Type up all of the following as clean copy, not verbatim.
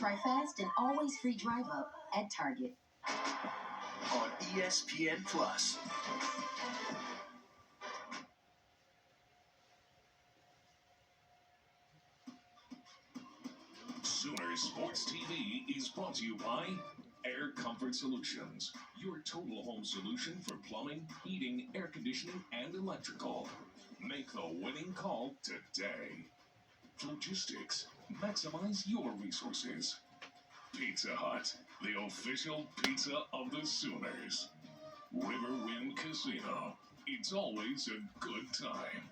Try fast and always free drive up at Target. On ESPN Plus. Sooners Sports TV is brought to you by Air Comfort Solutions, your total home solution for plumbing, heating, air conditioning, and electrical. Make the winning call today. Logistics, maximize your resources. Pizza Hut, the official pizza of the Sooners. Riverwind Casino, it's always a good time.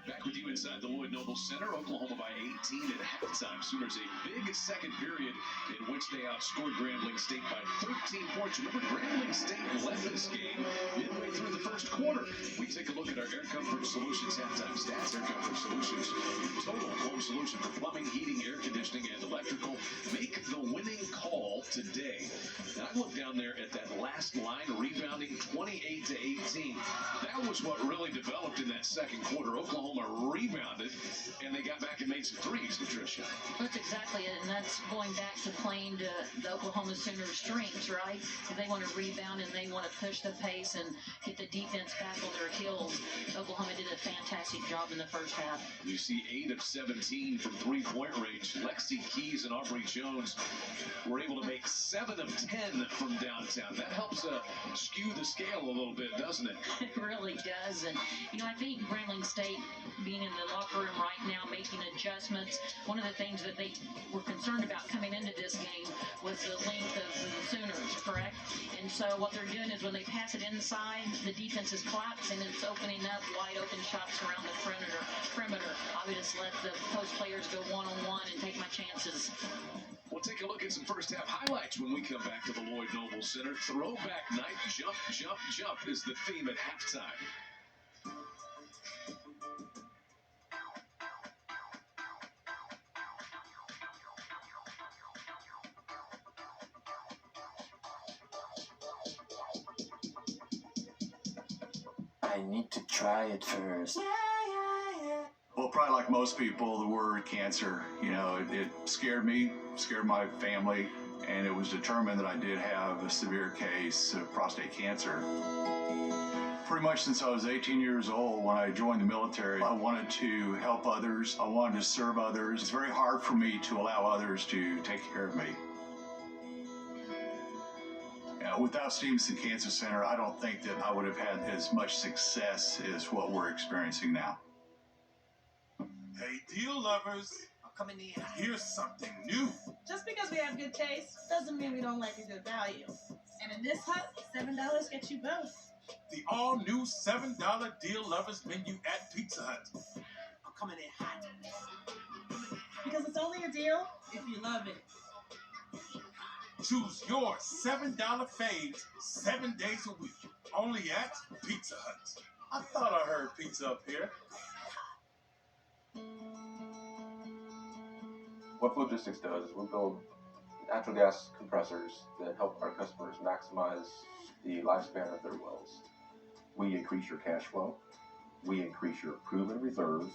Back with you inside the Lloyd Noble Center. Oklahoma by 18 at halftime. Sooners a big second period in which they outscored Grambling State by 13 points. Remember, Grambling State led this game midway through the first quarter. We take a look at our Air Comfort Solutions halftime stats. Air Comfort Solutions, total home solution for plumbing, heating, air conditioning, and electrical. Make the winning call today. Now, I look down there at that last line, rebounding 28 to 18. That was what really developed in that second quarter. Oklahoma rebounded, and they got back and made some threes, Patricia. That's exactly it, and that's going back to playing to the Oklahoma Sooners' strengths, right? If they want to rebound and they want to push the pace and get the defense back on their heels, Oklahoma did a fantastic job in the first half. You see 8 of 17 from three-point range. Lexi Keys and Aubrey Jones were able to make 7 of 10 from downtown. That helps skew the scale a little bit, doesn't it? It really does, and, I think Grambling State being in the locker room right now, making adjustments. One of the things that they were concerned about coming into this game was the length of the Sooners, correct? And so what they're doing is when they pass it inside, the defense is collapsing and it's opening up wide open shots around the perimeter. I would just let the post players go one-on-one and take my chances. We'll take a look at some first half highlights when we come back to the Lloyd Noble Center. Throwback night, jump, jump, jump is the theme at halftime. I need to try it first. Well, probably like most people, the word cancer, it scared me, scared my family, and it was determined that I did have a severe case of prostate cancer. Pretty much since I was 18 years old, when I joined the military, I wanted to help others. I wanted to serve others. It's very hard for me to allow others to take care of me. Without Stevenson Cancer Center, I don't think that I would have had as much success as what we're experiencing now. Hey, deal lovers, I'm coming in. Here's something new. Just because we have good taste doesn't mean we don't like a good value. And in this hut, $7 gets you both. The all-new $7 deal lovers menu at Pizza Hut. I'm coming in hot. Because it's only a deal if you love it. Choose your $7 faves 7 days a week. Only at Pizza Hut. I thought I heard pizza up here. What Logistics does is we build natural gas compressors that help our customers maximize the lifespan of their wells. We increase your cash flow. We increase your proven reserves.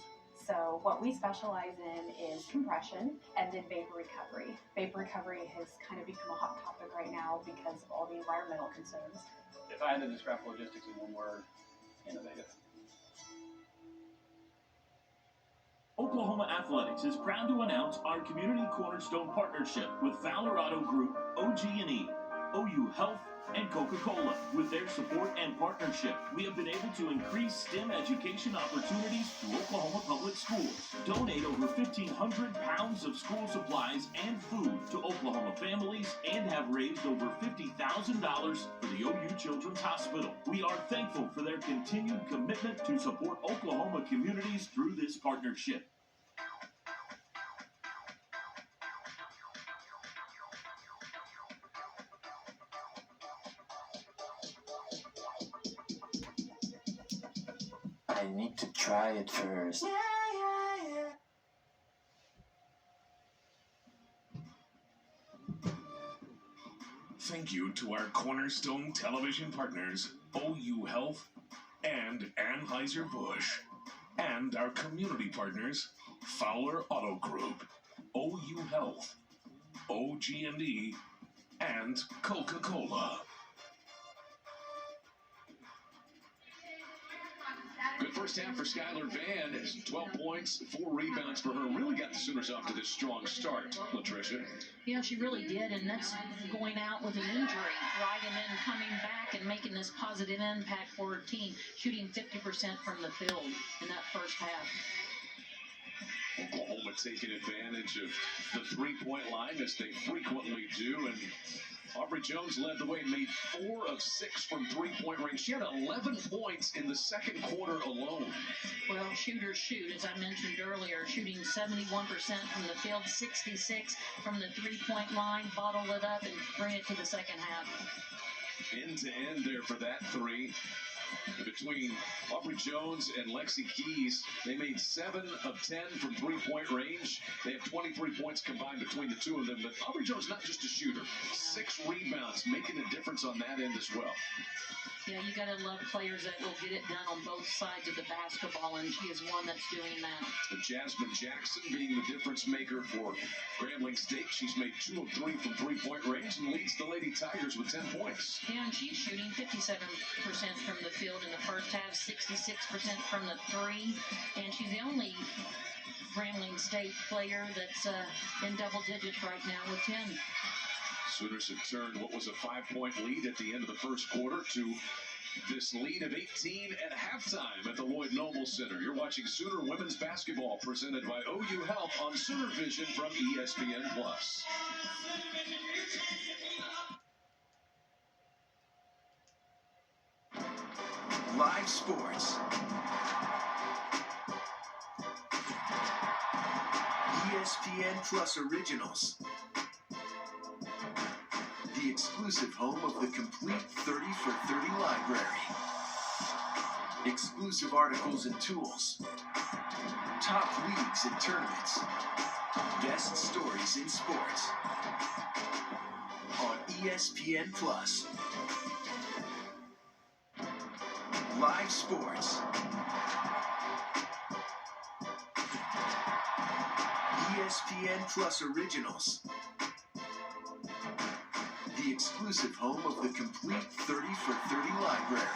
So what we specialize in is compression and then vapor recovery. Vapor recovery has kind of become a hot topic right now because of all the environmental concerns. If I had to describe logistics in one word, innovative. Oklahoma Athletics is proud to announce our Community Cornerstone partnership with Valorado Group, OG&E, OU Health, and Coca-Cola. With their support and partnership, we have been able to increase STEM education opportunities through Oklahoma Public Schools, donate over 1,500 pounds of school supplies and food to Oklahoma families, and have raised over $50,000 for the OU Children's Hospital. We are thankful for their continued commitment to support Oklahoma communities through this partnership. I need to try it first. Thank you to our Cornerstone television partners, OU Health and Anheuser-Busch, and our community partners, Fowler Auto Group, OU Health, OG&E, and Coca-Cola. Good first half for Skylar Vann. 12 points, 4 rebounds for her. Really got the Sooners off to this strong start, Latricia. Yeah, she really did, and that's going out with an injury, right? And then coming back and making this positive impact for her team, shooting 50% from the field in that first half. Oklahoma taking advantage of the three-point line, as they frequently do, and Aubrey Jones led the way, made 4 of 6 from three-point range. She had 11 points in the second quarter alone. Well, shooters shoot, as I mentioned earlier, shooting 71% from the field, 66 from the three-point line, bottle it up and bring it to the second half. End-to-end there for that three. Between Aubrey Jones and Lexi Keys, they made 7 of 10 from three-point range. They have 23 points combined between the two of them. But Aubrey Jones, not just a shooter, 6 rebounds, making a difference on that end as well. Yeah, you got to love players that will get it done on both sides of the basketball, and she is one that's doing that. Jasmine Jackson being the difference maker for Grambling State. She's made 2 of 3 from three-point range and leads the Lady Tigers with 10 points. Yeah, and she's shooting 57% from the field in the first half, 66% from the three, and she's the only Grambling State player that's in double digits right now with 10. Sooners have turned what was a 5-point lead at the end of the first quarter to this lead of 18 at halftime at the Lloyd Noble Center. You're watching Sooner Women's Basketball presented by OU Health on Sooner Vision from ESPN+. Live sports. ESPN Plus Originals. The exclusive home of the complete 30 for 30 library. Exclusive articles and tools. Top leagues and tournaments. Best stories in sports. On ESPN Plus. Live sports. ESPN Plus Originals. The exclusive home of the complete 30 for 30 library.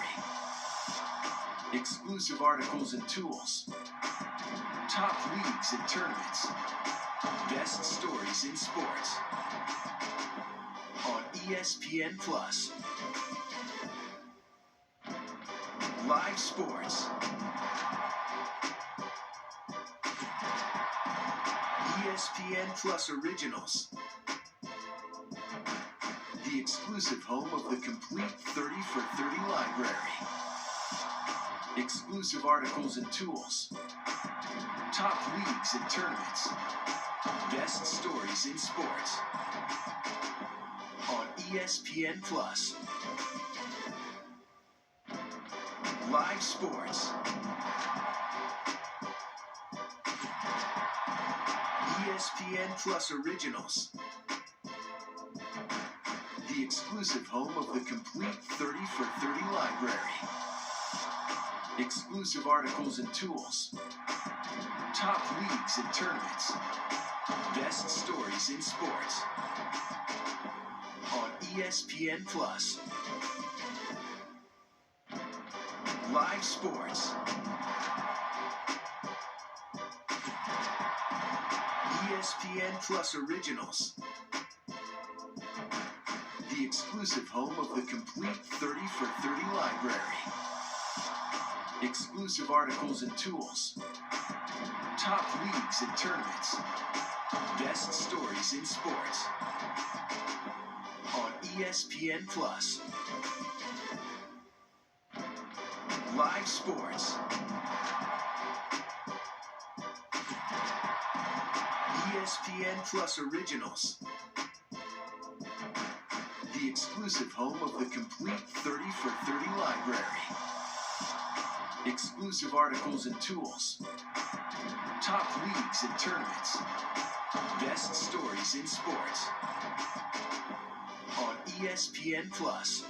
Exclusive articles and tools. Top leagues and tournaments. Best stories in sports. On ESPN Plus. Live sports. ESPN Plus Originals. The exclusive home of the complete 30 for 30 library. Exclusive articles and tools. Top leagues and tournaments. Best stories in sports. On ESPN Plus. Live sports. ESPN Plus Originals. The exclusive home of the complete 30 for 30 library. Exclusive articles and tools. Top leagues and tournaments. Best stories in sports. On ESPN Plus. Live sports. ESPN Plus Originals. The exclusive home of the complete 30 for 30 library. Exclusive articles and tools. Top leagues and tournaments. Best stories in sports. On ESPN Plus. Live sports. ESPN Plus Originals. The exclusive home of the complete 30 for 30 library. Exclusive articles and tools. Top leagues and tournaments. Best stories in sports. On ESPN Plus.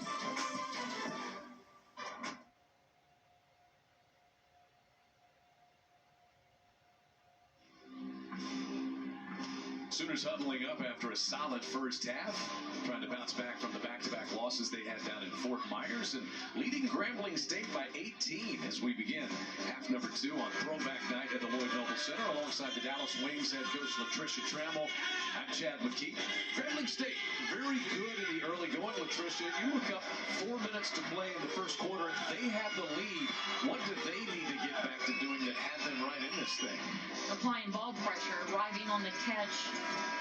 Sooners huddling up after a solid first half, trying to bounce back from the back-to-back losses they had down in Fort Myers and leading Grambling State by 18 as we begin half number 2 on throwback night at the Lloyd Noble Center alongside the Dallas Wings head coach Latricia Trammell. I'm Chad McKee. Grambling State very good in the early going. Latricia, you look up 4 minutes to play in the first quarter. They had the lead. What do they need to get back to doing that had them right in this thing? Applying ball pressure, arriving on the catch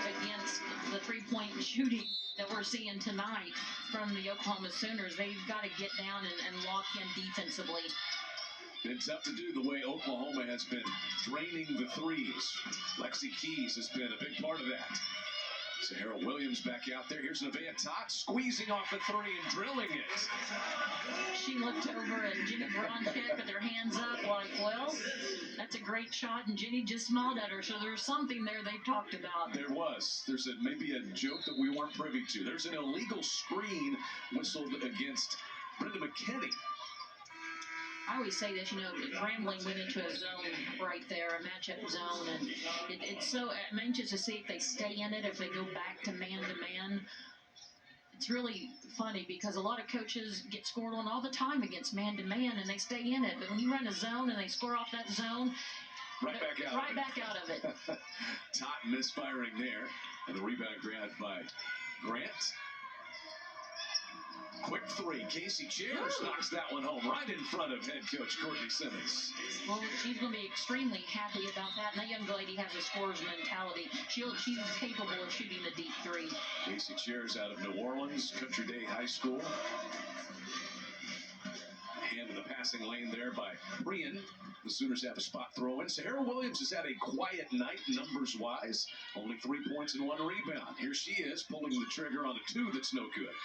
against the three-point shooting that we're seeing tonight from the Oklahoma Sooners. They've got to get down and lock in defensively. Been tough to do the way Oklahoma has been draining the threes. Lexi Keys has been a big part of that. Sahara Williams back out there. Here's Nevaeh Tot squeezing off the three and drilling it. She looked over at Jenny Bronchick with her hands up like, well, that's a great shot, and Jenny just smiled at her. So there's something there they've talked about. There was. There's maybe a joke that we weren't privy to. There's an illegal screen whistled against Brenda McKinney. I always say this, Grambling went into a zone right there, a matchup zone, and it's so, I'm anxious to see if they stay in it, if they go back to man-to-man. It's really funny because a lot of coaches get scored on all the time against man-to-man, and they stay in it. But when you run a zone and they score off that zone, right back out of it. Tot misfiring there, and the rebound grabbed by Grant. Quick three. Casey Chairs knocks that one home right in front of head coach Courtney Simmons. Well, she's going to be extremely happy about that. And that young lady has a scorer's mentality. She's capable of shooting the deep three. Casey Chairs out of New Orleans, Country Day High School. Hand in the passing lane there by Brian. The Sooners have a spot throw in. Sahara Williams has had a quiet night numbers-wise. Only 3 points and 1 rebound. Here she is pulling the trigger on a 2 that's no good.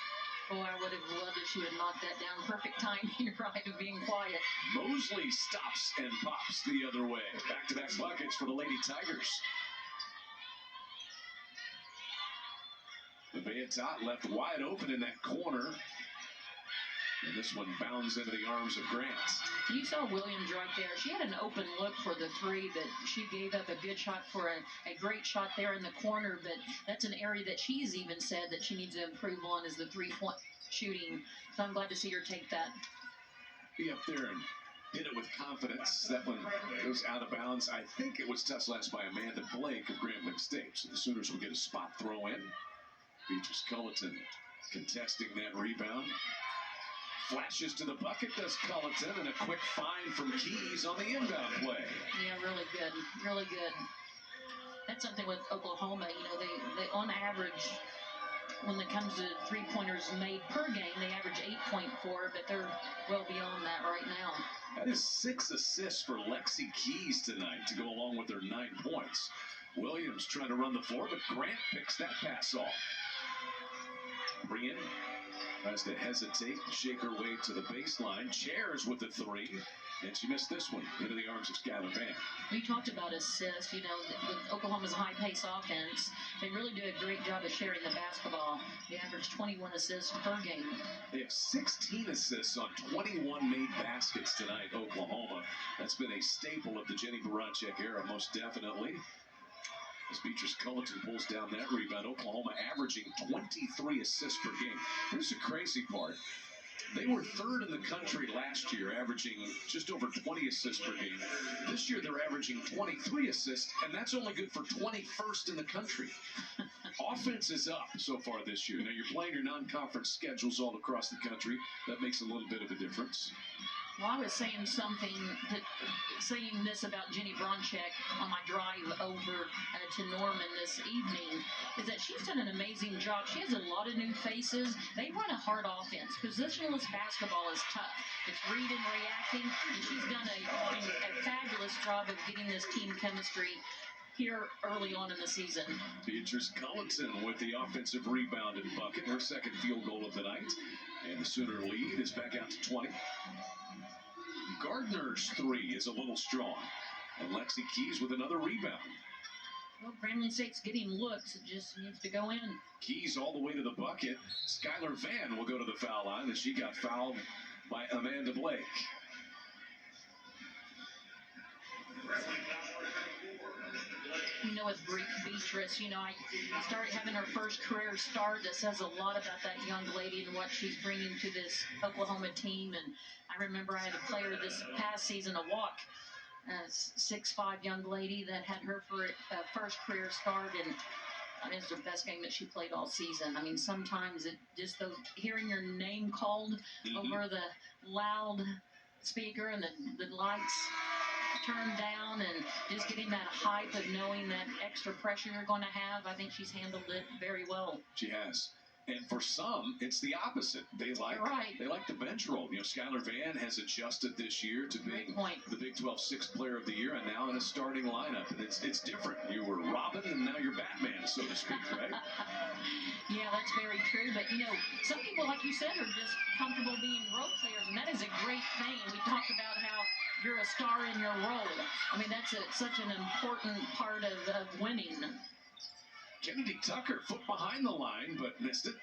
Oh, I would have loved if she would knock that down. Perfect timing, right, of being quiet. Mosley stops and pops the other way. Back-to-back buckets for the Lady Tigers. Nevaeh Tot left wide open in that corner. And this one bounds into the arms of Grant. You saw Williams right there. She had an open look for the three, but she gave up a good shot for a great shot there in the corner. But that's an area that she's even said that she needs to improve on is the three-point shooting. So I'm glad to see her take that. Be up there and hit it with confidence. That one goes out of bounds. I think it was touched last by Amanda Blake of Grambling State. So the Sooners will get a spot throw in. Beatrice Culleton contesting that rebound. Flashes to the bucket, does Culleton, and a quick find from Keys on the inbound play. Yeah, really good, really good. That's something with Oklahoma, they on average, when it comes to three-pointers made per game, they average 8.4, but they're well beyond that right now. That is 6 assists for Lexi Keys tonight to go along with their 9 points. Williams trying to run the floor, but Grant picks that pass off. Brian tries to hesitate, shake her way to the baseline. Chairs with the 3, and she missed this one into the arms of Skylar Van. We talked about assists. With Oklahoma's high-pace offense, they really do a great job of sharing the basketball. They average 21 assists per game. They have 16 assists on 21 made baskets tonight, Oklahoma. That's been a staple of the Jenny Bronchick era, most definitely. As Beatrice Culleton pulls down that rebound, Oklahoma averaging 23 assists per game. Here's the crazy part. They were 3rd in the country last year, averaging just over 20 assists per game. This year, they're averaging 23 assists, and that's only good for 21st in the country. Offense is up so far this year. Now, you're playing your non-conference schedules all across the country. That makes a little bit of a difference. Well, I was saying saying this about Jenny Bronchick on my drive over to Norman this evening, is that she's done an amazing job. She has a lot of new faces. They run a hard offense. Positionless basketball is tough. It's read and reacting, and she's done a fabulous job of getting this team chemistry here early on in the season. Beatrice Culleton with the offensive rebound and bucket, her second field goal of the night. And the Sooner lead is back out to 20. Gardner's 3 is a little strong. And Lexi Keys with another rebound. Well, Grambling State's getting looks. It just needs to go in. Keys all the way to the bucket. Skylar Van will go to the foul line as she got fouled by Amanda Blake. with Beatrice, I started having her first career start. That says a lot about that young lady and what she's bringing to this Oklahoma team. And I remember I had a player this past season, a walk, 6'5" young lady that had her first career start, and I mean, it's the best game that she played all season. I mean, sometimes hearing your name called over the loud speaker and the lights turned down, and just getting that hype of knowing that extra pressure you're going to have, I think she's handled it very well. She has. And for some, it's the opposite. They like the bench role. Skylar Vann has adjusted this year to being the Big 12 Sixth Player of the Year, and now in a starting lineup. And it's different. You were Robin, and now you're Batman, so to speak, right? Yeah, that's very true. But, some people, like you said, are just comfortable being role players, and that is a great thing. We talked about how you're a star in your role. I mean, that's such an important part of winning. Kennedy Tucker, foot behind the line, but missed it.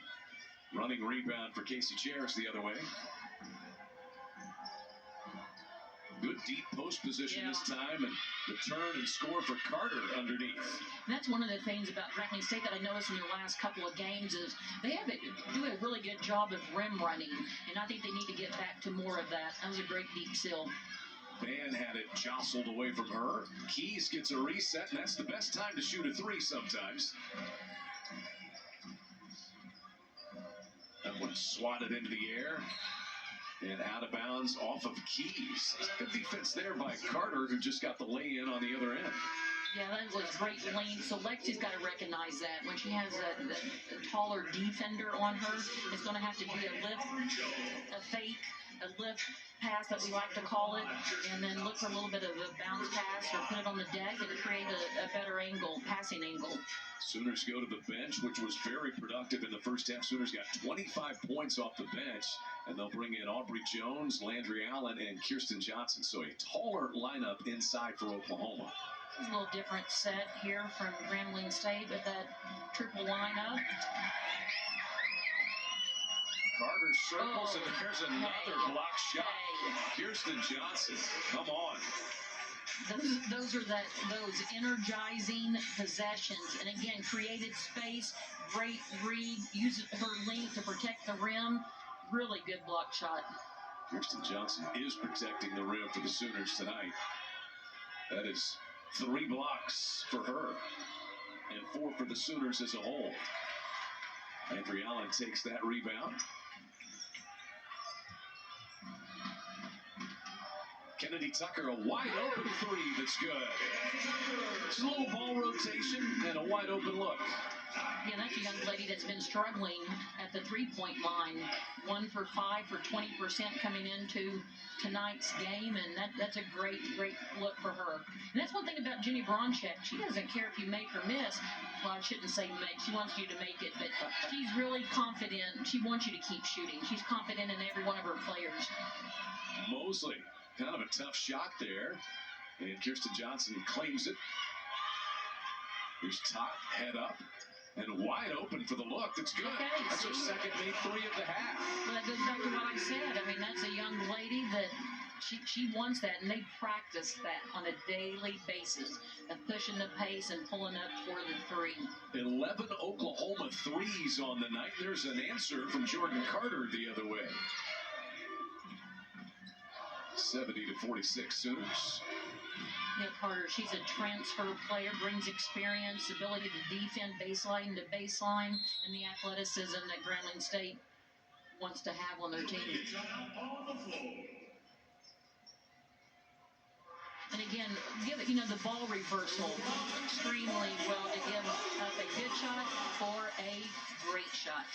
Running rebound for Casey Charis the other way. Good deep post position this time, and the turn and score for Carter underneath. And that's one of the things about Grambling State that I noticed in their last couple of games is they do a really good job of rim running, and I think they need to get back to more of that. That was a great deep seal. Van had it jostled away from her. Keys gets a reset, and that's the best time to shoot a three sometimes. That one swatted into the air and out of bounds off of Keys. Good defense there by Carter, who just got the lay-in on the other end. Yeah, that was great lane. So Lexi's got to recognize that. When she has a taller defender on her, it's going to have to be a lift, a fake, a lift pass that we like to call it, and then look for a little bit of a bounce pass or put it on the deck and create a better angle, passing angle. Sooners go to the bench, which was very productive in the first half. Sooners got 25 points off the bench, and they'll bring in Aubrey Jones, Landry Allen, and Kirsten Johnson. So a taller lineup inside for Oklahoma. It's a little different set here from Grambling State with that triple lineup. Carter circles, and there's another block shot. Kirsten Johnson, come on. Those are those energizing possessions. And again, created space, great read, used her length to protect the rim. Really good block shot. Kirsten Johnson is protecting the rim for the Sooners tonight. That is 3 blocks for her and 4 for the Sooners as a whole. Landry Allen takes that rebound. Kennedy Tucker, a wide open three that's good. Just a little ball rotation and a wide open look. Yeah, that's a young lady that's been struggling at the three-point line. 1 for 5 for 20% coming into tonight's game, and that's a great look for her. And that's one thing about Jenny Bronchek. She doesn't care if you make or miss. Well, I shouldn't say make. She wants you to make it, but she's really confident. She wants you to keep shooting. She's confident in every one of her players. Mosley, kind of a tough shot there, and Kirsten Johnson claims it. Here's top, head up. And wide open for the look. That's good. Okay, that's her second made 3 of the half. Well, that goes back to what I said. I mean, that's a young lady that she wants that, and they practice that on a daily basis of pushing the pace and pulling up for the three. 11 Oklahoma threes on the night. There's an answer from Jordan Carter the other way. 70-46 Sooners. Yeah, Carter, she's a transfer player, brings experience, ability to defend baseline to baseline, and the athleticism that Grambling State wants to have on their team. And again, give it, the ball reversal extremely well to give up a good shot or a great shot.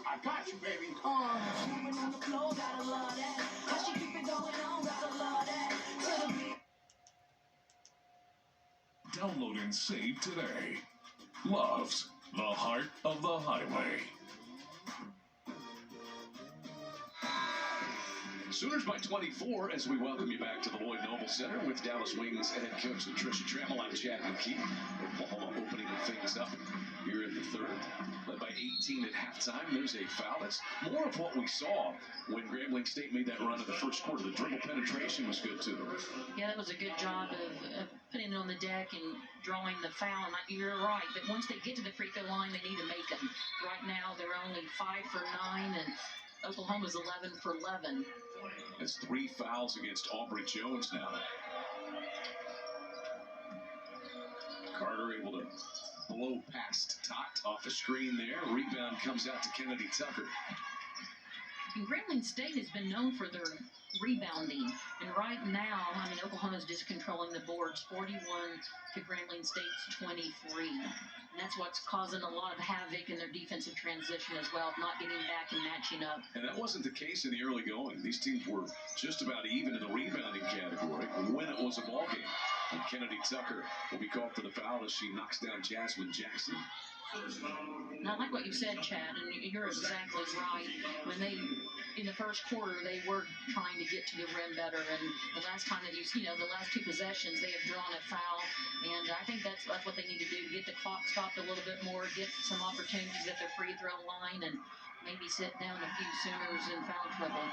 I got you, baby. Download and save today. Loves, the heart of the highway. Sooners by 24 as we welcome you back to the Lloyd Noble Center with Dallas Wings head coach Tricia Trammell. I'm Chad McKee. Oklahoma opening things up here in the third. Led by 18 at halftime. There's a foul. That's more of what we saw when Grambling State made that run in the first quarter. The dribble penetration was good too. Yeah, that was a good job of putting it on the deck and drawing the foul. And you're right, but once they get to the free throw line, they need to make them. Right now, they're only 5 for 9, and Oklahoma's 11 for 11. That's 3 fouls against Aubrey Jones now. Carter able to blow past Tot off the screen there. Rebound comes out to Kennedy Tucker. And Grambling State has been known for their rebounding. And right now, I mean, Oklahoma's just controlling the boards, 41 to Grambling State's 23. And that's what's causing a lot of havoc in their defensive transition as well, not getting back and matching up. And that wasn't the case in the early going. These teams were just about even in the rebounding category when it was a ball game. And Kennedy Tucker will be called for the foul as she knocks down Jasmine Jackson. Now, I like what you said, Chad, and you're exactly right. When they, in the first quarter, they were trying to get to the rim better, and the last time that the last 2 possessions, they have drawn a foul, and I think that's what they need to do, get the clock stopped a little bit more, get some opportunities at the free throw line, and maybe sit down a few Sooners in foul trouble.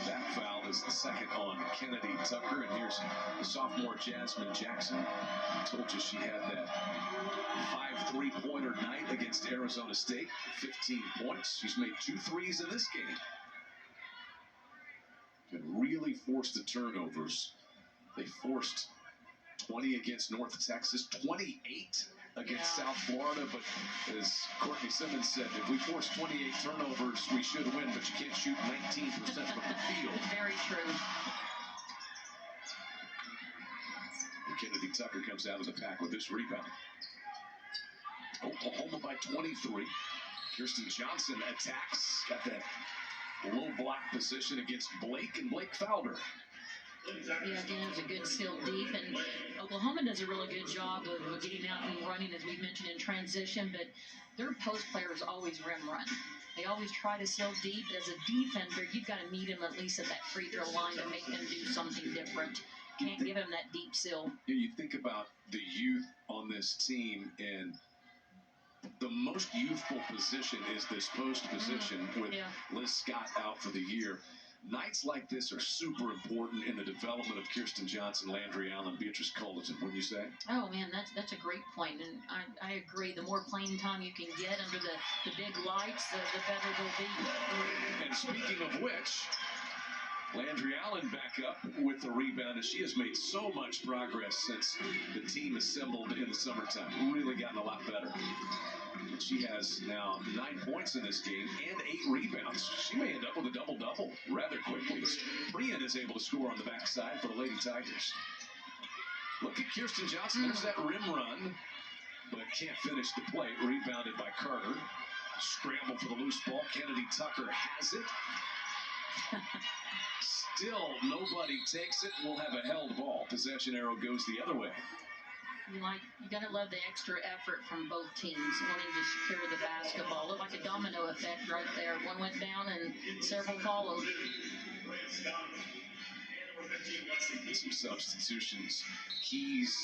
That foul is the second on Kennedy Tucker, and here's the sophomore Jasmine Jackson. I told you she had that 5 3-pointer night against Arizona State, 15 points. She's made 2 threes in this game. And really forced the turnovers. They forced 20 against North Texas, 28 against South Florida, but as Courtney Simmons said, if we force 28 turnovers, we should win, but you can't shoot 19% from the field. Very true. And Kennedy Tucker comes out of the pack with this rebound. Oklahoma by 23. Kirsten Johnson attacks. Got that low block position against Blake, and Blake fouled her. Yeah, again, it was a good steal deep, and Oklahoma does a really good job of getting out and running, as we mentioned, in transition, but their post players always rim run. They always try to steal deep, but as a defender, you've got to meet them at least at that free throw line to make them do something different. Can't give them that deep steal. You think about the youth on this team, and the most youthful position is this post position with Liz Scott out for the year. Nights like this are super important in the development of Kirsten Johnson, Landry Allen, Beatrice Culleton, wouldn't you say? Oh, man, that's a great point, and I agree. The more playing time you can get under the big lights, the better they'll be. And speaking of which, Landry Allen back up with the rebound, and she has made so much progress since the team assembled in the summertime. Really gotten a lot better. She has now 9 points in this game and 8 rebounds. She may end up with a double-double rather quickly. Brian is able to score on the backside for the Lady Tigers. Look at Kirsten Johnson. There's that rim run, but can't finish the play. Rebounded by Carter. Scramble for the loose ball. Kennedy Tucker has it. Still, nobody takes it. We'll have a held ball. Possession arrow goes the other way. You gotta love the extra effort from both teams wanting to secure the basketball. Looked like a domino effect right there. One went down and several followed. Some substitutions. Keys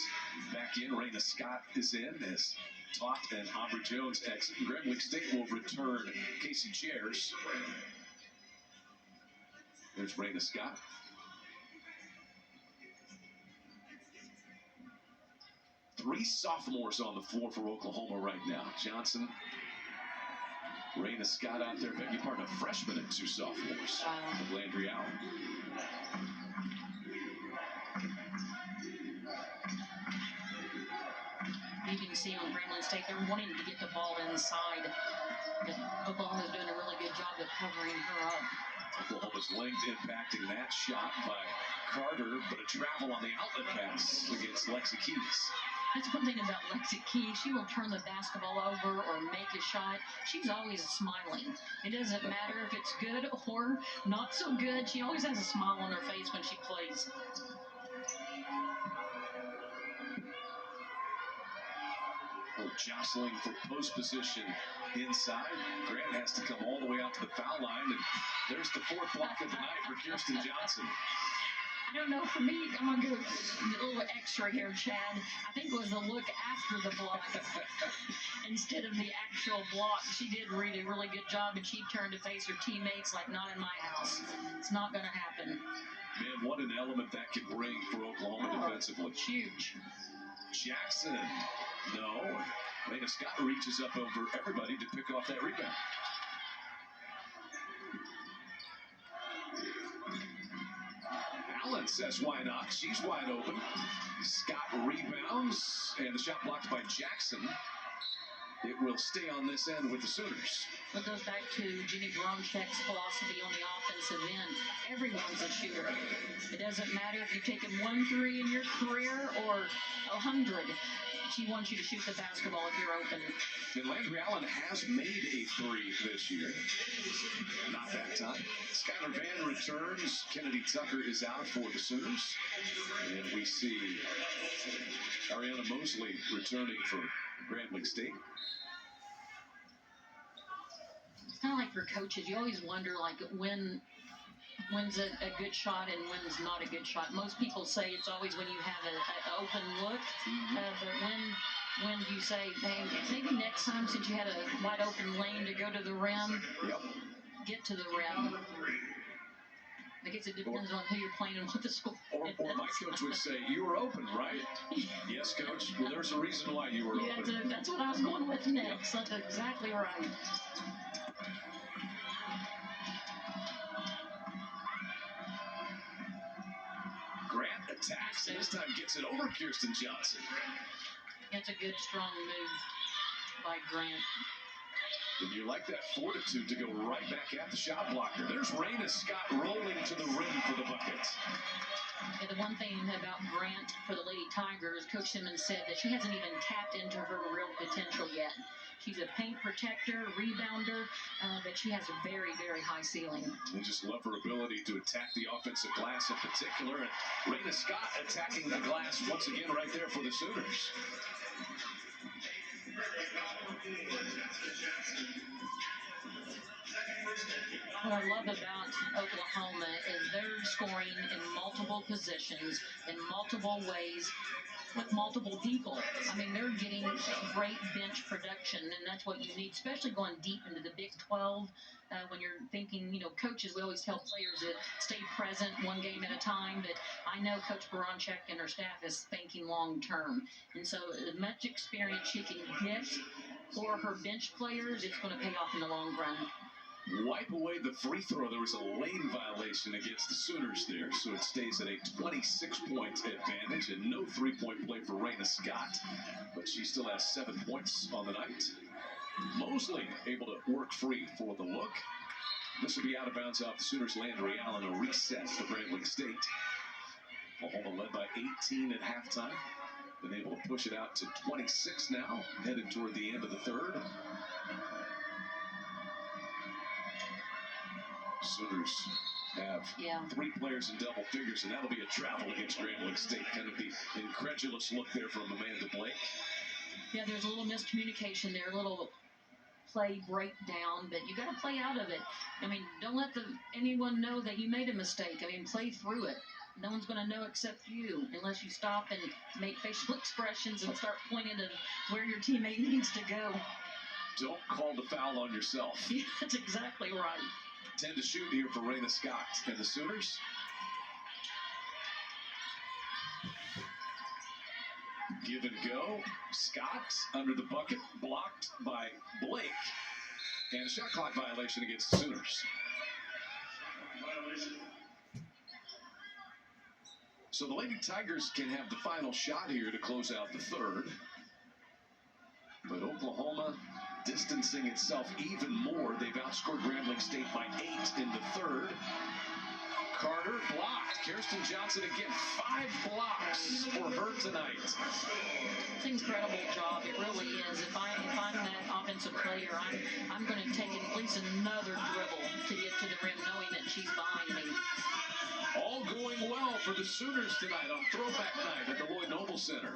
back in. Raina Scott is in as Tot and Aubrey Jones exit. Grambling State will return Casey Chairs. There's Raina Scott. Three sophomores on the floor for Oklahoma right now. Johnson, Raina Scott out there. Beg your pardon, a freshman and 2 sophomores. With Landry Allen. You can see on Grambling State, they're wanting to get the ball inside. But Oklahoma's doing a really good job of covering her up. Oklahoma's length impacting that shot by Carter, but a travel on the outlet pass against Lexi Keys. That's one thing about Lexi Keys. She will turn the basketball over or make a shot. She's always smiling. It doesn't matter if it's good or not so good. She always has a smile on her face when she plays. Jostling for post position inside. Grant has to come all the way out to the foul line, and there's the 4th block of the night for Kirsten Johnson. I don't know, for me, I'm going to go a little extra here, Chad. I think it was the look after the block instead of the actual block. She did read a really good job, and she turned to face her teammates like, not in my house. It's not going to happen. Man, what an element that could bring for Oklahoma defensively. It's huge. Jackson. No. Lena Scott reaches up over everybody to pick off that rebound. Allen says, why not? She's wide open. Scott rebounds, and the shot blocked by Jackson. It will stay on this end with the Sooners. It goes back to Jenny Bronchek's philosophy on the offensive end. Everyone's a shooter. It doesn't matter if you've taken 1 3 in your career or 100. She wants you to shoot the basketball if you're open. And Landry Allen has made a 3 this year. Not that time. Skylar Vann returns. Kennedy Tucker is out for the Sooners. And we see Ariana Mosley returning for Grambling State. It's kind of like for coaches, you always wonder, like, when's a good shot and when's not a good shot. Most people say it's always when you have an open look, but when do you say, hey, maybe next time, since you had a wide open lane to go to the rim, get to the rim. I guess it depends on who you're playing and what the score is. Or my coach would say, you were open, right? Yes, coach. Well, there's a reason why you were open. That's what I was going with next. That's exactly right. Grant attacks, and this time gets it over Kirsten Johnson. That's a good, strong move by Grant. And you like that fortitude to go right back at the shot blocker. There's Raina Scott rolling to the rim for the bucket. And the one thing about Grant for the Lady Tigers, Coach Simmons said that she hasn't even tapped into her real potential yet. She's a paint protector, rebounder, but she has a very, very high ceiling. We just love her ability to attack the offensive glass in particular. And Raina Scott attacking the glass once again right there for the Sooners. What I love about Oklahoma is they're scoring in multiple positions, in multiple ways, with multiple people. I mean, they're getting great bench production, and that's what you need, especially going deep into the Big 12. When you're thinking, coaches, we always tell players to stay present one game at a time, but I know Coach Baranchek and her staff is thinking long term. And so as much experience she can get for her bench players, it's going to pay off in the long run. Wipe away the free throw. There was a lane violation against the Sooners there, so it stays at a 26-point advantage and no three-point play for Raina Scott, but she still has 7 points on the night. Mosley able to work free for the look. This will be out of bounds off the Sooners. Landry Allen, a reset for Grambling State. Oklahoma led by 18 at halftime. Been able to push it out to 26 now, headed toward the end of the third. Sooners have 3 players in double figures, and that'll be a travel against Grambling State. Kind of the incredulous look there from Amanda Blake. Yeah, there's a little miscommunication there, a little play breakdown, but you got to play out of it. I mean, don't let anyone know that you made a mistake. I mean, play through it. No one's going to know except you, unless you stop and make facial expressions and start pointing at where your teammate needs to go. Don't call the foul on yourself. Yeah, that's exactly right. 10 to shoot here for Raina Scott and the Sooners. Give and go. Scott under the bucket, blocked by Blake. And a shot clock violation against the Sooners. So the Lady Tigers can have the final shot here to close out the third. But Oklahoma distancing itself even more. They've outscored Grambling State by 8 in the third. Carter blocked. Kirsten Johnson again. 5 blocks for her tonight. It's an incredible job. It really is. If I'm that offensive player, I'm going to take at least another dribble to get to the rim, knowing that she's behind me. All going well for the Sooners tonight on Throwback Night at the Lloyd Noble Center.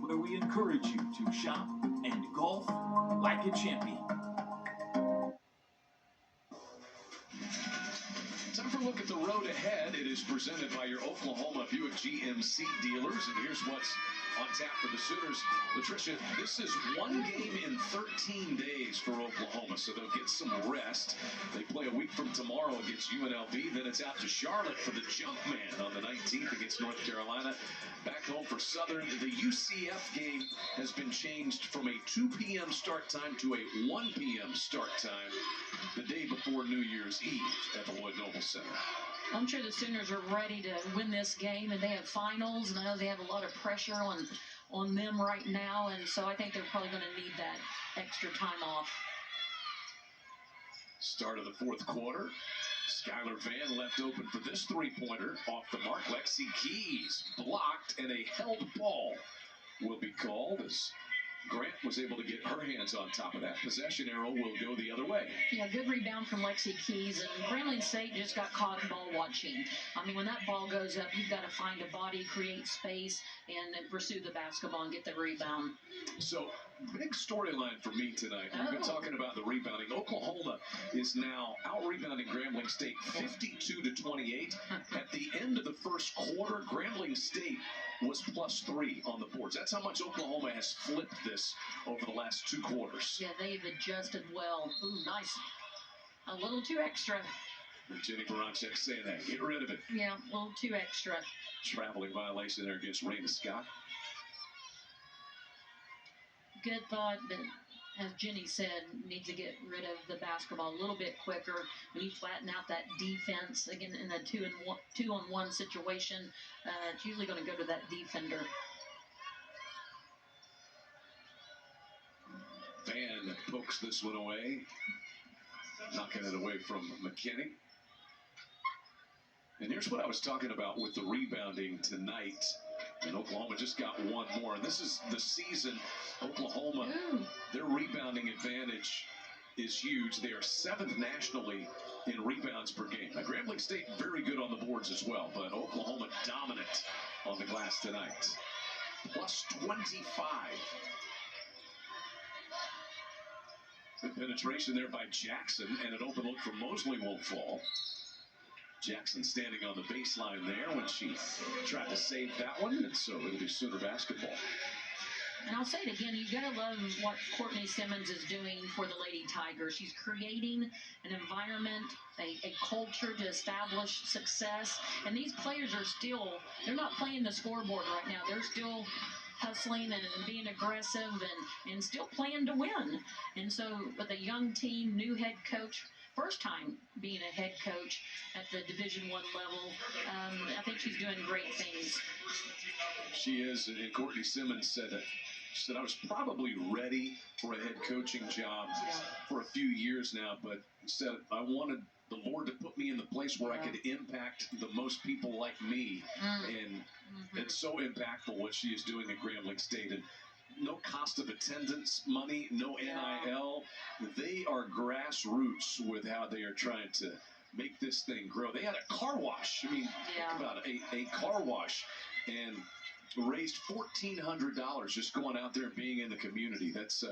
Where we encourage you to shop and golf like a champion. the road ahead. It is presented by your Oklahoma Buick GMC dealers. And here's what's on tap for the Sooners. Latricia, this is one game in 13 days for Oklahoma, so they'll get some rest. They play a week from tomorrow against UNLV. Then it's out to Charlotte for the Jumpman on the 19th against North Carolina. Back home for Southern. The UCF game has been changed from a 2 p.m. start time to a 1 p.m. start time the day before New Year's Eve at the Lloyd Noble Center. I'm sure the Sooners are ready to win this game, and they have finals, and I know they have a lot of pressure on them right now, and so I think they're probably going to need that extra time off. Start of the fourth quarter. Skylar Vann left open for this three-pointer. Off the mark, Lexi Keys blocked, and a held ball will be called as Grant was able to get her hands on top of that. Possession arrow will go the other way. Yeah, good rebound from Lexi Keys, and Grambling State just got caught ball watching. I mean, when that ball goes up, you've got to find a body, create space, and pursue the basketball and get the rebound. So, big storyline for me tonight. We've been talking about the rebounding. Oklahoma is now out-rebounding Grambling State 52-28. At the end of the first quarter, Grambling State was +3 on the boards. That's how much Oklahoma has flipped this over the last 2 quarters. Yeah, they've adjusted well. Ooh, nice. A little too extra. Jenny Baranchek saying that. Get rid of it. Yeah, a little too extra. Traveling violation there against Raina Scott. Good thought, but as Jenny said, needs to get rid of the basketball a little bit quicker. When you flatten out that defense, again, in a two-on-one situation, it's usually going to go to that defender. Van pokes this one away, knocking it away from McKinney. And here's what I was talking about with the rebounding tonight. And Oklahoma just got one more. And this is the season. Oklahoma, their rebounding advantage is huge. They are 7th nationally in rebounds per game. Now, Grambling State very good on the boards as well, but Oklahoma dominant on the glass tonight. +25. Good penetration there by Jackson, and an open look from Mosley won't fall. Jackson standing on the baseline there when she tried to save that one, and so it'll be Sooner basketball. And I'll say it again, you got to love what Courtney Simmons is doing for the Lady Tigers. She's creating an environment, a culture to establish success. And these players are still, they're not playing the scoreboard right now. They're still hustling and being aggressive and still playing to win. And so with a young team, new head coach, first time being a head coach at the Division I level, I think she's doing great things. She is, and Courtney Simmons said that. She said, I was probably ready for a head coaching job for a few years now, but said I wanted the Lord to put me in the place where I could impact the most people like me. And it's so impactful what she is doing at Grambling State. And no cost of attendance money, no NIL. They are grassroots with how they are trying to make this thing grow. They had a car wash. I mean, think about it, a car wash, and raised $1,400 just going out there and being in the community. That's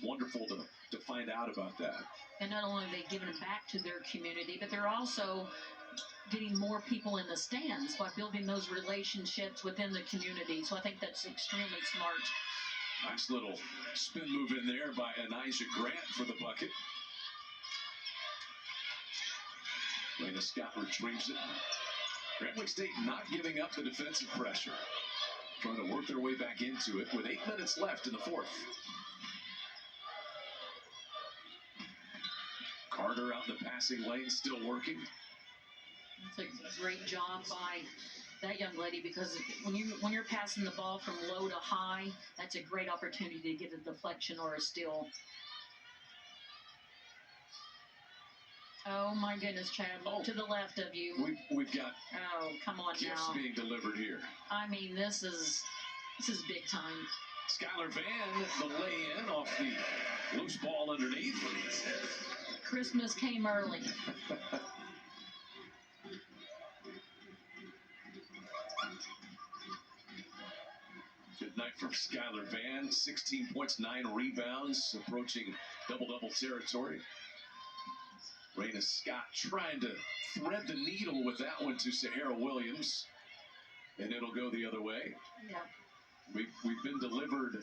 wonderful to find out about that. And not only are they giving it back to their community, but they're also getting more people in the stands by building those relationships within the community. So I think that's extremely smart. Nice little spin move in there by Anijah Grant for the bucket. Raina Scott retrieves it. Grambling State not giving up the defensive pressure. Trying to work their way back into it with 8 minutes left in the fourth. Carter out in the passing lane, still working. That's a great job by that young lady, because when you're passing the ball from low to high, that's a great opportunity to get a deflection or a steal. Oh my goodness, Chad! Look to the left of you. We've got. Oh, come on gifts now. Being delivered here. I mean, this is big time. Skylar Vann, the lay-in off the loose ball underneath. Christmas came early. Good night from Skylar Vann. 16 points, 9 rebounds, approaching double-double territory. Raina Scott trying to thread the needle with that one to Sahara Williams. And it'll go the other way. Yeah. We've been delivered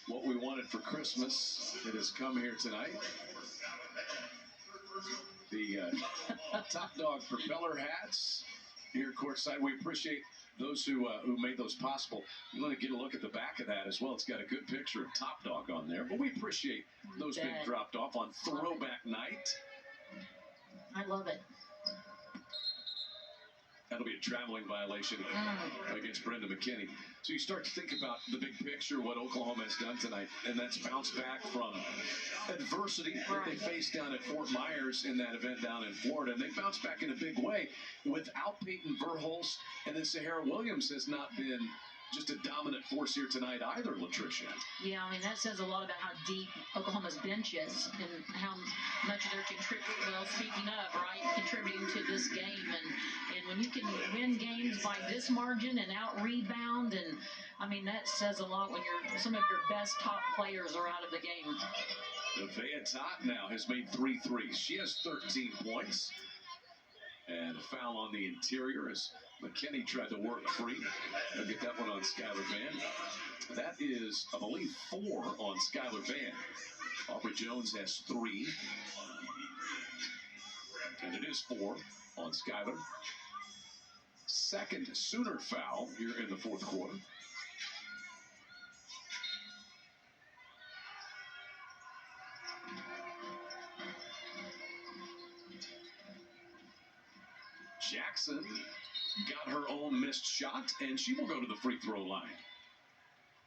what we wanted for Christmas. It has come here tonight. The Top Dog propeller hats here courtside. We appreciate those who made those possible. You want to get a look at the back of that as well. It's got a good picture of Top Dog on there. But we appreciate those being dropped off on throwback night. I love it. That'll be a traveling violation against Brenda McKinney. So you start to think about the big picture, what Oklahoma has done tonight, and that's bounced back from adversity that they faced down at Fort Myers in that event down in Florida. And they bounced back in a big way without Peyton Verhulst, and then Sahara Williams has not been just a dominant force here tonight either, Latricia. Yeah, I mean, that says a lot about how deep Oklahoma's bench is and how much they're contributing, well, speaking of, right, contributing to this game. And when you can win games by this margin and out-rebound, and, I mean, that says a lot when some of your best top players are out of the game. Nevaeh Tot now has made 3 threes. She has 13 points. And a foul on the interior as McKinney tried to work free. They'll get that one on Skylar Vann. That is, I believe, 4 on Skylar Vann. Aubrey Jones has 3. And it is 4 on Skylar. Second Sooner foul here in the fourth quarter. Jackson got her own missed shot, and she will go to the free throw line.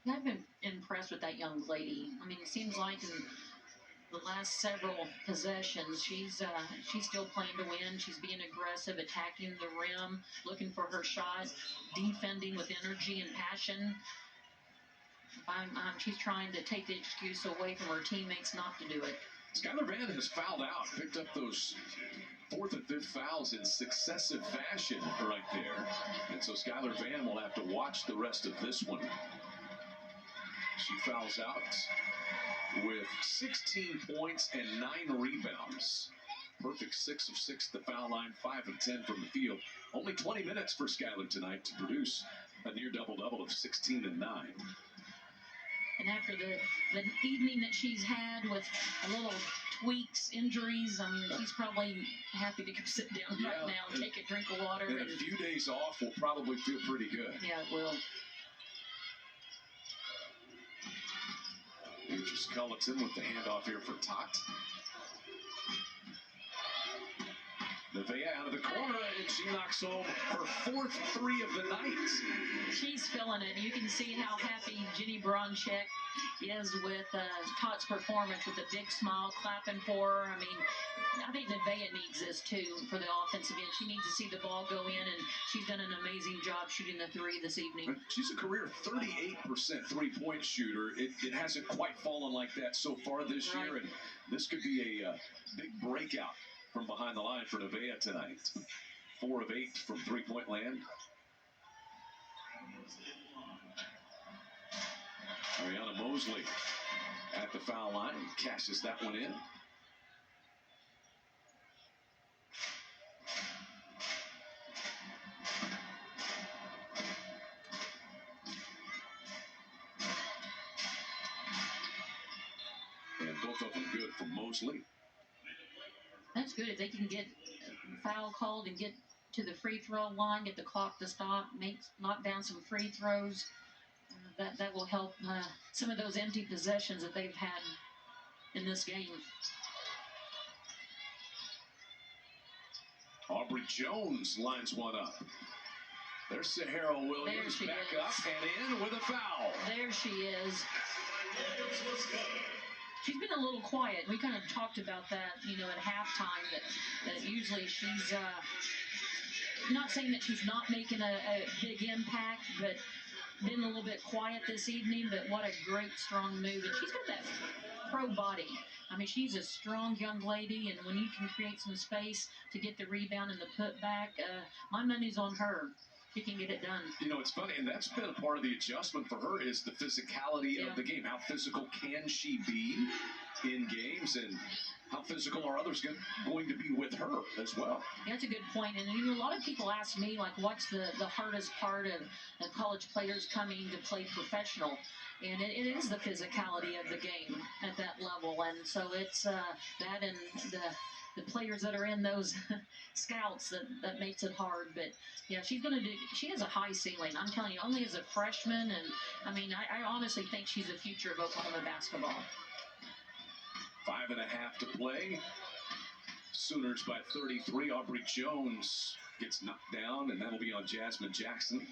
I've been impressed with that young lady. I mean, it seems like in the last several possessions, she's still playing to win. She's being aggressive, attacking the rim, looking for her shot, defending with energy and passion. She's trying to take the excuse away from her teammates not to do it. Skylar Vann has fouled out, picked up those 4th and 5th fouls in successive fashion right there. And so Skylar Vann will have to watch the rest of this one. She fouls out with 16 points and 9 rebounds. Perfect 6 of 6 at the foul line, 5 of 10 from the field. Only 20 minutes for Skylar tonight to produce a near double-double of 16 and 9. And after the evening that she's had with a little tweaks, injuries, I mean, she's probably happy to go sit down right now and take a drink of water. And a few days off will probably feel pretty good. Yeah, it will. Beatrice Culleton with the handoff here for Tot. Nevaeh out of the corner, and she knocks home her 4th 3 of the night. She's feeling it. You can see how happy Jenny Bronchek is with Tot's performance, with a big smile, clapping for her. I mean, I think Nevaeh needs this too for the offensive end. She needs to see the ball go in, and she's done an amazing job shooting the 3 this evening. She's a career 38% three-point shooter. It hasn't quite fallen like that so far this year, and this could be a big breakout from behind the line for Nevaeh tonight. 4 of 8 from three-point land. Ariana Mosley at the foul line, cashes that one in. And both of them good for Mosley. That's good. If they can get foul called and get to the free throw line, get the clock to stop, knock down some free throws, that will help some of those empty possessions that they've had in this game. Aubrey Jones lines one up. There's Sahara Williams back up and in with a foul. There she is. She's been a little quiet. We kind of talked about that, at halftime, that usually she's not saying that she's not making a big impact, but been a little bit quiet this evening. But what a great, strong move. And she's got that pro body. I mean, she's a strong young lady, and when you can create some space to get the rebound and the putback, my money's on her. She can get it done. It's funny, and that's been a part of the adjustment for her is the physicality of the game. How physical can she be in games? And how physical are others going to be with her as well? Yeah, that's a good point. And a lot of people ask me, like, what's the hardest part of college players coming to play professional? And it is the physicality of the game at that level. And so it's that and the players that are in those scouts that makes it hard. But yeah, she has a high ceiling. I'm telling you, only as a freshman. And I mean, I honestly think she's the future of Oklahoma basketball. 5.5 to play. Sooners by 33. Aubrey Jones gets knocked down, and that'll be on Jasmine Jackson.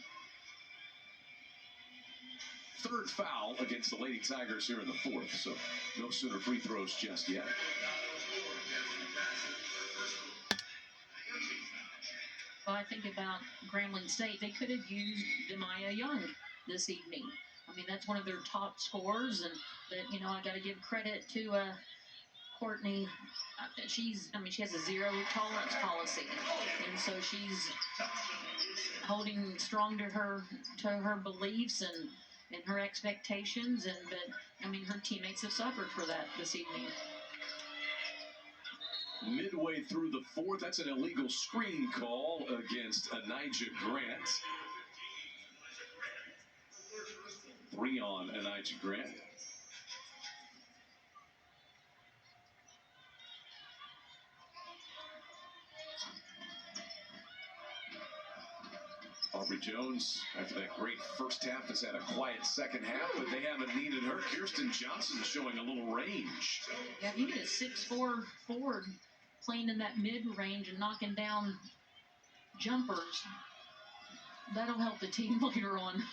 Third foul against the Lady Tigers here in the fourth, so no Sooner free throws just yet. Well, I think about Grambling State. They could have used Demaya Young this evening. I mean, that's one of their top scorers, and that I got to give credit to Courtney. She has a zero tolerance policy, and so she's holding strong to her beliefs and her expectations. But her teammates have suffered for that this evening. Midway through the fourth, that's an illegal screen call against Anijah Grant. 3 on Anijah Grant. Aubrey Jones, after that great first half, has had a quiet second half, but they haven't needed her. Kirsten Johnson showing a little range. Yeah, if you get a 6'4" forward playing in that mid-range and knocking down jumpers, that'll help the team later on.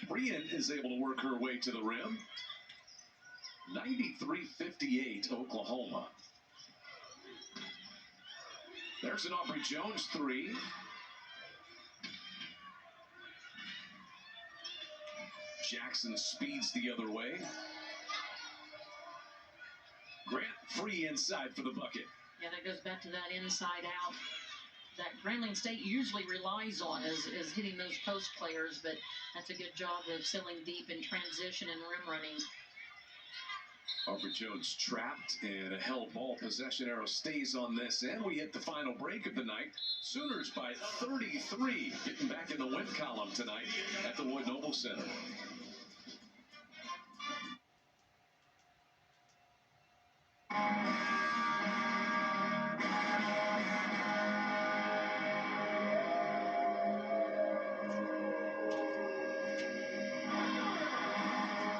Brian is able to work her way to the rim. 93-58 Oklahoma. There's an Aubrey Jones 3. Jackson speeds the other way. Grant free inside for the bucket. Yeah, that goes back to that inside out that Grambling State usually relies on is hitting those post players, but that's a good job of sealing deep in transition and rim running. Aubrey Jones trapped, and a held ball. Possession arrow stays on this, and we hit the final break of the night. Sooners by 33, getting back in the win column tonight at the Wood Noble Center.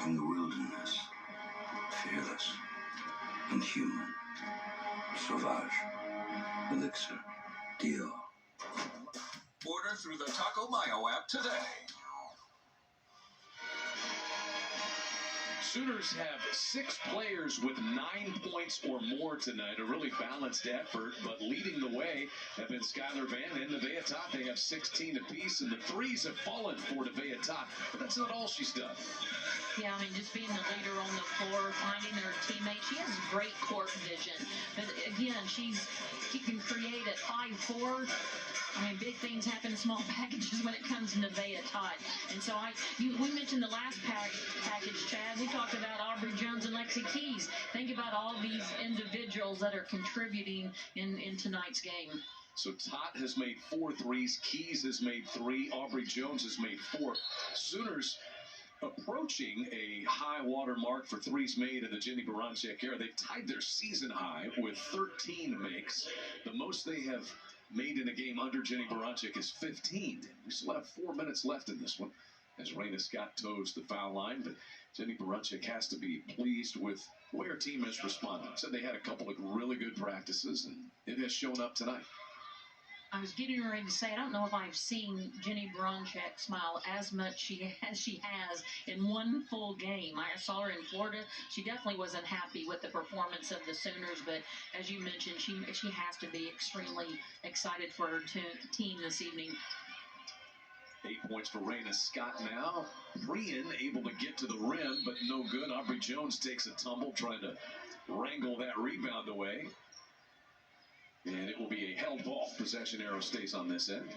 In the wilderness, fearless and human. Sauvage. Elixir. Dior. Order through the Taco Mayo app today. Sooners have 6 players with 9 points or more tonight. A really balanced effort, but leading the way have been Skylar Van and Nevaeh Tot. They have 16 apiece, and the threes have fallen for Nevaeh Tot, but that's not all she's done. Yeah, just being the leader on the floor, finding her teammates. She has great court vision. But again, she can create at 5'4". Big things happen in small packages when it comes to Nevaeh Tot. And so we mentioned the last package, Chad. We talked about Aubrey Jones and Lexi Keys. Think about all these individuals that are contributing in tonight's game. So Tot has made 4 threes. Keys has made 3. Aubrey Jones has made 4. Sooners approaching a high water mark for threes made in the Jenny Baranczyk era. They've tied their season high with 13 makes. The most they have made in a game under Jenny Baranczyk is 15. We still have 4 minutes left in this one as Raina Scott toes the foul line, but Jenny Baranczyk has to be pleased with the way her team has responded. Said they had a couple of really good practices, and it has shown up tonight. I was getting ready to say, I don't know if I've seen Jenny Baranczyk smile as much as she has in one full game. I saw her in Florida. She definitely wasn't happy with the performance of the Sooners, but as you mentioned, she has to be extremely excited for her team this evening. 8 points for Raina Scott now. Brian able to get to the rim, but no good. Aubrey Jones takes a tumble, trying to wrangle that rebound away. And it will be a held ball. Possession arrow stays on this end.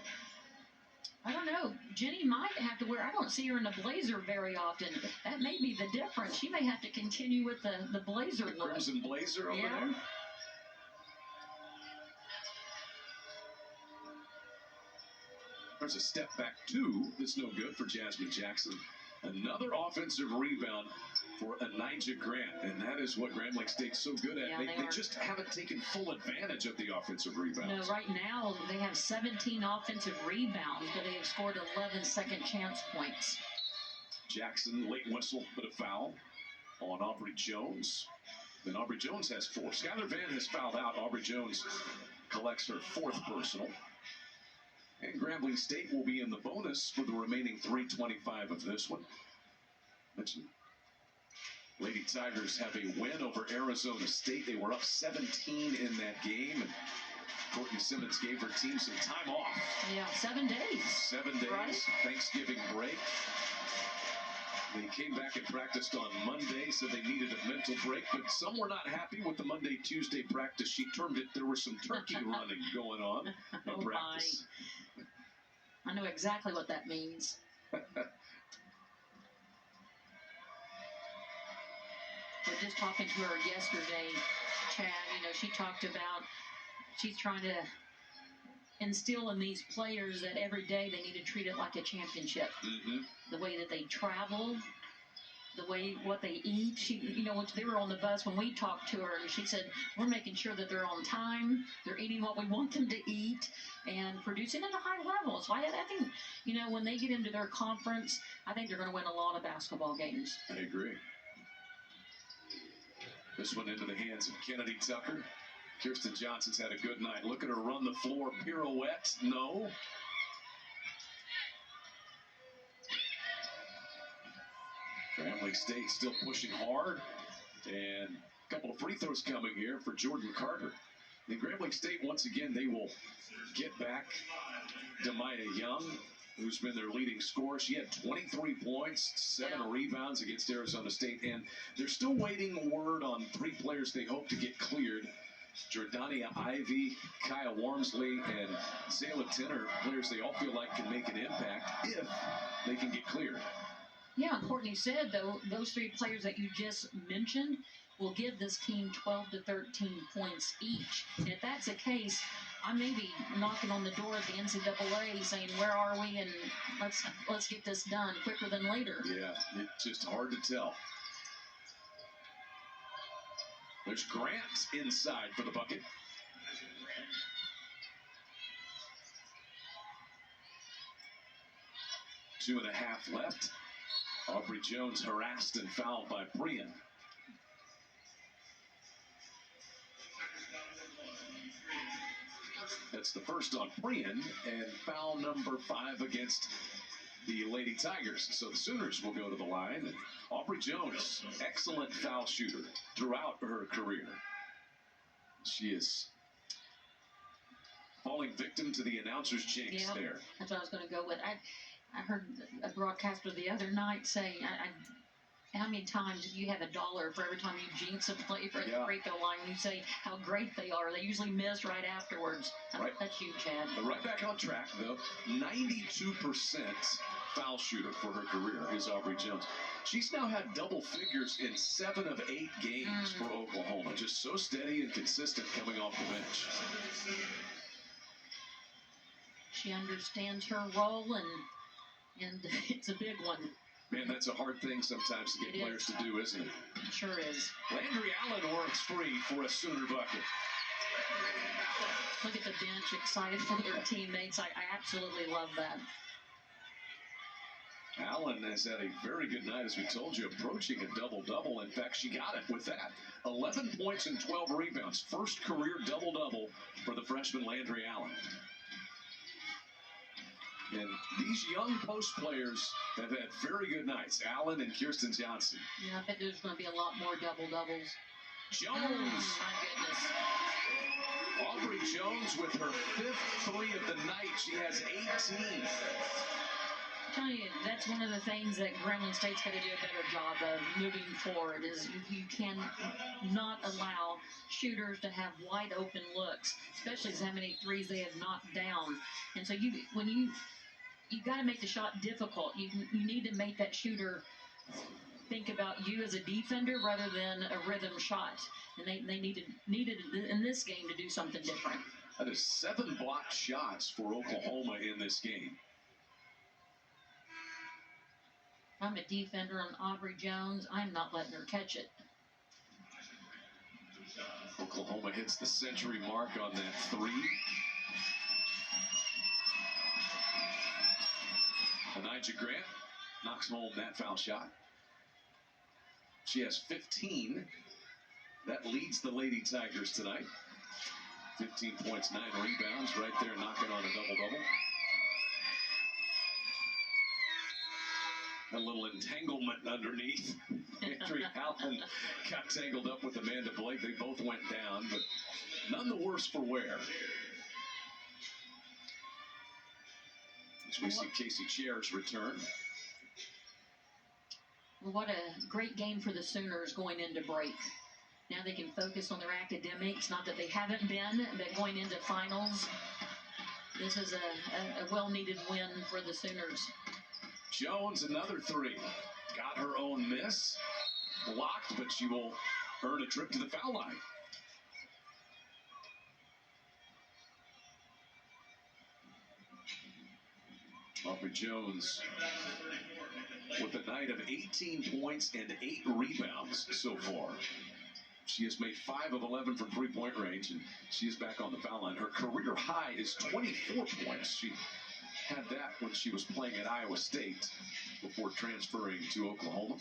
I don't know. Jenny might have to wear. I don't see her in a blazer very often. That may be the difference. She may have to continue with the blazer look. Crimson blazer over there. There's a step back two that's no good for Jasmine Jackson. Another offensive rebound for Anijah Grant, and that is what Grambling State's so good at. Yeah, they just haven't taken full advantage of the offensive rebounds. No, right now they have 17 offensive rebounds, but they have scored 11 second chance points. Jackson, late whistle, but a foul on Aubrey Jones. Then Aubrey Jones has 4. Skylar Vann has fouled out. Aubrey Jones collects her 4th personal. And Grambling State will be in the bonus for the remaining 3:25 of this one. Mentioned Lady Tigers have a win over Arizona State. They were up 17 in that game, and Courtney Simmons gave her team some time off. Yeah, 7 days. 7 days, right? Thanksgiving break. They came back and practiced on Monday, said they needed a mental break, but some were not happy with the Monday-Tuesday practice. She termed it, there was some turkey running going on in practice. I know exactly what that means. We're just talking to her yesterday, Chad. You know, she talked about she's trying to instill in these players that every day they need to treat it like a championship. Mm-hmm. The way that they travel, the way what they eat. She, you know, when they were on the bus when we talked to her, she said we're making sure that they're on time, they're eating what we want them to eat, and producing at a high level. So I think, you know, when they get into their conference, I think they're going to win a lot of basketball games. I agree. This one into the hands of Kennedy Tucker. Kirsten Johnson's had a good night. Look at her run the floor. Pirouette. No. Grambling State still pushing hard. And a couple of free throws coming here for Jordan Carter. In Grambling State, once again, they will get back Demaya Young, who's been their leading scorer. She had 23 points, 7 rebounds against Arizona State. And they're still waiting word on 3 players they hope to get cleared. Jordania Ivy, Kaya Wormsley, and Zayla Tenner, players they all feel like can make an impact if they can get cleared. Yeah, Courtney said, though, those 3 players that you just mentioned will give this team 12 to 13 points each. And if that's the case, I may be knocking on the door at the NCAA saying, where are we? And let's get this done quicker than later. Yeah, it's just hard to tell. There's Grant inside for the bucket. Two and a half left. Aubrey Jones harassed and fouled by Brian. That's the first on Brian, and foul number 5 against the Lady Tigers. So the Sooners will go to the line. And Aubrey Jones, excellent foul shooter throughout her career. She is falling victim to the announcer's jinx there. That's what I was going to go with. I heard a broadcaster the other night say, how many times do you have $1 for every time you jinx a play for the free throw line? You say how great they are. They usually miss right afterwards. Right. That's you, Chad. Right back on track, though. 92% foul shooter for her career is Aubrey Jones. She's now had double figures in 7 of 8 games for Oklahoma. Just so steady and consistent coming off the bench. She understands her role, and it's a big one. Man, that's a hard thing sometimes to get players to do, isn't it? It sure is. Landry Allen works free for a Sooner bucket. Look at the bench excited for their teammates. I absolutely love that. Allen has had a very good night, as we told you, approaching a double-double. In fact, she got it with that. 11 points and 12 rebounds. First career double-double for the freshman Landry Allen. And these young post players have had very good nights. Allen and Kirsten Johnson. Yeah, I bet there's going to be a lot more double-doubles. Jones. My goodness. Aubrey Jones with her 5th 3 of the night. She has 18. I'm telling you, that's one of the things that Grambling State's got to do a better job of moving forward, is you can not allow shooters to have wide open looks, especially as how many threes they have knocked down. And so when you you got to make the shot difficult. You need to make that shooter think about you as a defender rather than a rhythm shot. And they needed in this game to do something different. That is 7 blocked shots for Oklahoma in this game. I'm a defender on Aubrey Jones. I'm not letting her catch it. Oklahoma hits the century mark on that 3. Anijah Grant knocks home that foul shot. She has 15. That leads the Lady Tigers tonight. 15 points, 9 rebounds, right there knocking on a double-double. A little entanglement underneath. Andrea Allen got tangled up with Amanda Blake. They both went down, but none the worse for wear. As we see Casey Chair's return. What a great game for the Sooners going into break. Now they can focus on their academics. Not that they haven't been, but going into finals, this is a well-needed win for the Sooners. Jones, another 3. Got her own miss. Blocked, but she will earn a trip to the foul line. Aubrey Jones with a night of 18 points and 8 rebounds so far. She has made 5 of 11 from three-point range, and she is back on the foul line. Her career high is 24 points. She had that when she was playing at Iowa State before transferring to Oklahoma.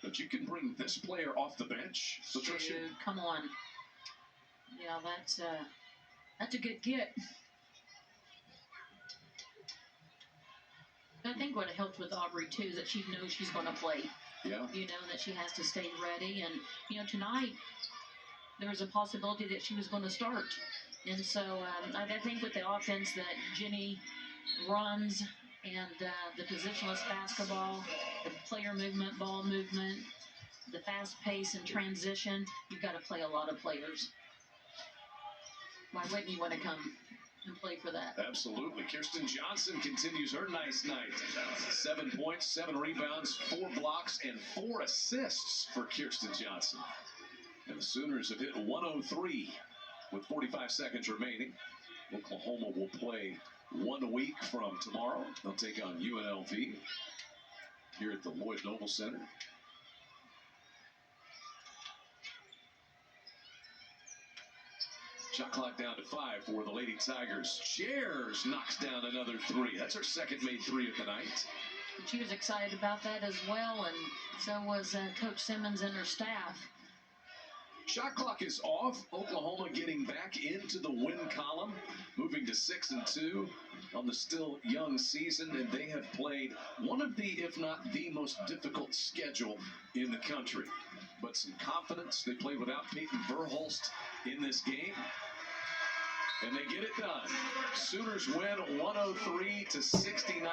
But you can bring this player off the bench, Patricia. Dude, come on. Yeah, that's a good get. I think what helped with Aubrey too is that she knows she's going to play. Yeah. You know that she has to stay ready, and tonight there was a possibility that she was going to start. And so I think with the offense that Jenny runs and the positionless basketball, the player movement, ball movement, the fast pace and transition, you've got to play a lot of players. Why wouldn't you want to come and play for that? Absolutely. Kirsten Johnson continues her nice night. 7 points, 7 rebounds, 4 blocks, and 4 assists for Kirsten Johnson. And the Sooners have hit 103. With 45 seconds remaining. Oklahoma will play 1 week from tomorrow. They'll take on UNLV here at the Lloyd Noble Center. Shot clock down to 5 for the Lady Tigers. Chairs knocks down another 3. That's her second made 3 of the night. She was excited about that as well, and so was Coach Simmons and her staff. Shot clock is off. Oklahoma getting back into the win column, moving to 6-2 on the still young season, and they have played one of the, if not the most difficult schedule in the country. But some confidence. They played without Peyton Verhulst in this game, and they get it done. Sooners win 103-69.